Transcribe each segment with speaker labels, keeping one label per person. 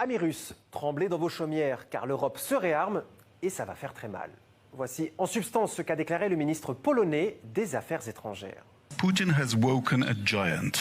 Speaker 1: Amis russes, tremblez dans vos chaumières car l'Europe se réarme et ça va faire très mal. Voici en substance ce qu'a déclaré le ministre polonais des Affaires étrangères.
Speaker 2: Putin has woken a giant.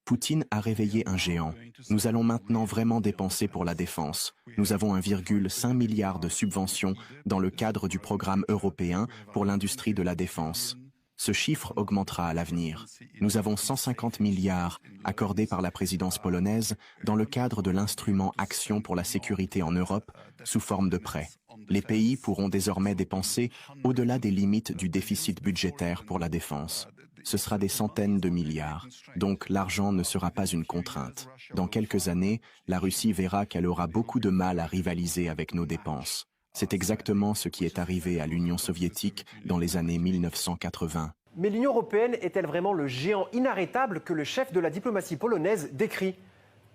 Speaker 3: Poutine a réveillé un géant. Nous allons maintenant vraiment dépenser pour la défense. Nous avons 1,5 milliard de subventions dans le cadre du programme européen pour l'industrie de la défense. Ce chiffre augmentera à l'avenir. Nous avons 150 milliards accordés par la présidence polonaise dans le cadre de l'instrument Action pour la sécurité en Europe sous forme de prêts. Les pays pourront désormais dépenser au-delà des limites du déficit budgétaire pour la défense. Ce sera des centaines de milliards, donc l'argent ne sera pas une contrainte. Dans quelques années, la Russie verra qu'elle aura beaucoup de mal à rivaliser avec nos dépenses. C'est exactement ce qui est arrivé à l'Union soviétique dans les années 1980.
Speaker 1: Mais l'Union européenne est-elle vraiment le géant inarrêtable que le chef de la diplomatie polonaise décrit?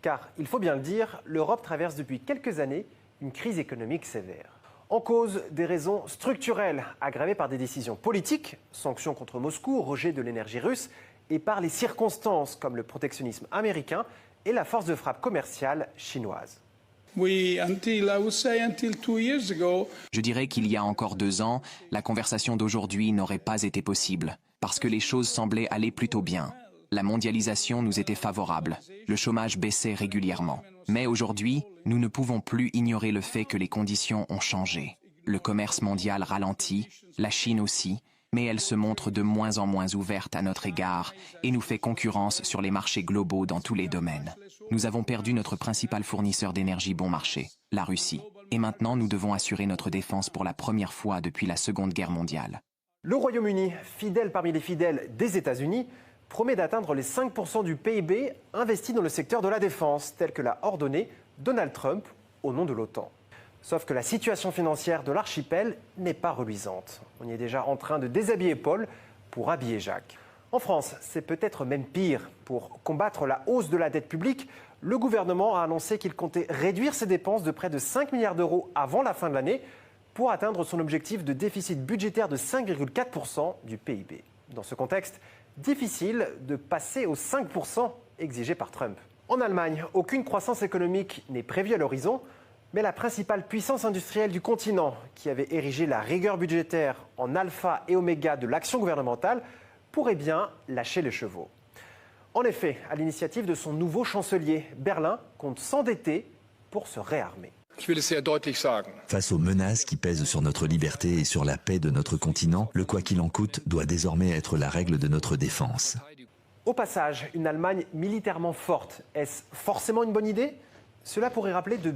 Speaker 1: Car, il faut bien le dire, l'Europe traverse depuis quelques années une crise économique sévère. En cause, des raisons structurelles, aggravées par des décisions politiques, sanctions contre Moscou, rejet de l'énergie russe, et par les circonstances comme le protectionnisme américain et la force de frappe commerciale chinoise.
Speaker 4: Je dirais qu'il y a encore 2 ans, la conversation d'aujourd'hui n'aurait pas été possible, parce que les choses semblaient aller plutôt bien. La mondialisation nous était favorable, le chômage baissait régulièrement. Mais aujourd'hui, nous ne pouvons plus ignorer le fait que les conditions ont changé. Le commerce mondial ralentit, la Chine aussi, mais elle se montre de moins en moins ouverte à notre égard et nous fait concurrence sur les marchés globaux dans tous les domaines. Nous avons perdu notre principal fournisseur d'énergie bon marché, la Russie. Et maintenant, nous devons assurer notre défense pour la première fois depuis la Seconde Guerre mondiale.
Speaker 1: Le Royaume-Uni, fidèle parmi les fidèles des États-Unis, promet d'atteindre les 5% du PIB investi dans le secteur de la défense, tel que l'a ordonné Donald Trump au nom de l'OTAN. Sauf que la situation financière de l'archipel n'est pas reluisante. On y est déjà en train de déshabiller Paul pour habiller Jacques. En France, c'est peut-être même pire. Pour combattre la hausse de la dette publique, le gouvernement a annoncé qu'il comptait réduire ses dépenses de près de 5 milliards d'euros avant la fin de l'année pour atteindre son objectif de déficit budgétaire de 5,4% du PIB. Dans ce contexte, difficile de passer aux 5% exigés par Trump. En Allemagne, aucune croissance économique n'est prévue à l'horizon, mais la principale puissance industrielle du continent, qui avait érigé la rigueur budgétaire en alpha et oméga de l'action gouvernementale, pourrait bien lâcher les chevaux. En effet, à l'initiative de son nouveau chancelier, Berlin compte s'endetter pour se réarmer.
Speaker 5: Face aux menaces qui pèsent sur notre liberté et sur la paix de notre continent, le quoi qu'il en coûte doit désormais être la règle de notre défense.
Speaker 1: Au passage, une Allemagne militairement forte, est-ce forcément une bonne idée? Cela pourrait rappeler de